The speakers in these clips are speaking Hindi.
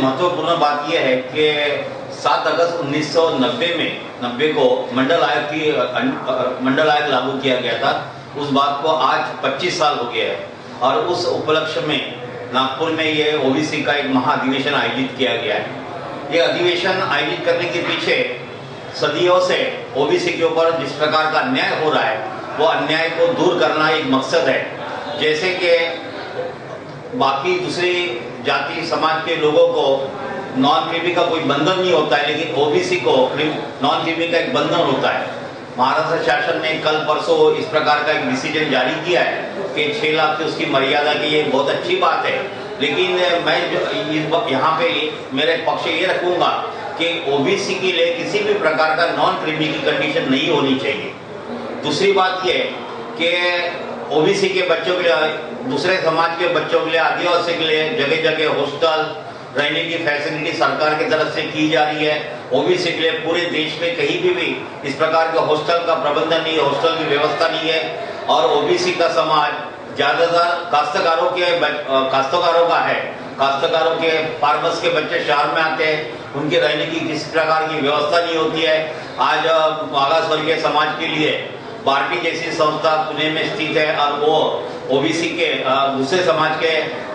महत्वपूर्ण बात यह है कि 7 अगस्त 1990 को मंडल आयोग लागू किया गया था। उस बात को आज 25 साल हो गया है और उस उपलक्ष्य में नागपुर में ये ओबीसी का एक महाअधिवेशन आयोजित किया गया है। ये अधिवेशन आयोजित करने के पीछे सदियों से ओबीसी के ऊपर जिस प्रकार का अन्याय हो रहा है वो अन्याय को दूर करना एक मकसद है। जैसे कि बाकी दूसरी जाति समाज के लोगों को नॉन क्रीमी का कोई बंधन नहीं होता है, लेकिन ओबीसी को नॉन क्रीमी का एक बंधन होता है। महाराष्ट्र शासन ने कल परसों इस प्रकार का एक डिसीजन जारी किया है कि 6 लाख की उसकी मर्यादा की, ये बहुत अच्छी बात है। लेकिन मैं यहाँ पे मेरे पक्ष ये रखूंगा कि ओबीसी के लिए किसी भी प्रकार का नॉन क्रीमी की कंडीशन नहीं होनी चाहिए। दूसरी बात ये कि ओबीसी के बच्चों के लिए, दूसरे समाज के बच्चों के लिए, आदिवासी के लिए जगह जगह हॉस्टल रहने की फैसिलिटी सरकार की तरफ से की जा रही है। ओबीसी के लिए पूरे देश में कहीं भी इस प्रकार के हॉस्टल का प्रबंधन नहीं है, हॉस्टल की व्यवस्था नहीं है। और ओबीसी का समाज ज्यादातर काश्तकारों का है। काश्तकारों के फार्मर्स के बच्चे शहर में आते हैं, उनके रहने की किसी प्रकार की व्यवस्था नहीं होती है। आज मागासवर्गीय समाज के लिए बार्टी जैसी संस्था पुणे में स्थित है और वो ओबीसी के दूसरे समाज के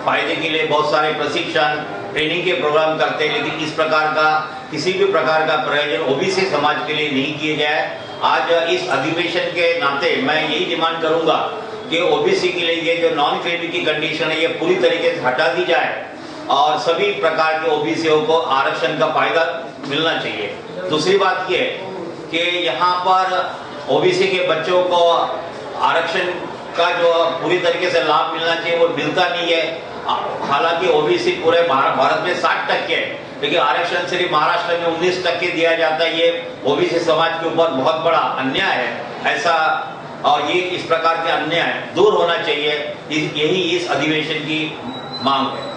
फायदे के लिए बहुत सारे प्रशिक्षण ट्रेनिंग के प्रोग्राम करते हैं, लेकिन इस प्रकार का किसी भी प्रकार का प्रयोजन ओबीसी समाज के लिए नहीं किए गया है। आज इस अधिवेशन के नाते मैं यही डिमांड करूंगा कि ओबीसी के लिए ये जो नॉन क्रीमी की कंडीशन है ये पूरी तरीके से हटा दी जाए और सभी प्रकार के ओबीसीओ को आरक्षण का फायदा मिलना चाहिए। दूसरी बात ये कि यहाँ पर ओबीसी के बच्चों को आरक्षण का जो पूरी तरीके से लाभ मिलना चाहिए वो मिलता नहीं है। हालांकि ओबीसी पूरे भारत में 60% है, लेकिन आरक्षण सिर्फ महाराष्ट्र में 19% दिया जाता है। ये ओबीसी समाज के ऊपर बहुत बड़ा अन्याय है ऐसा, और ये इस प्रकार के अन्याय दूर होना चाहिए। यही इस अधिवेशन की मांग है।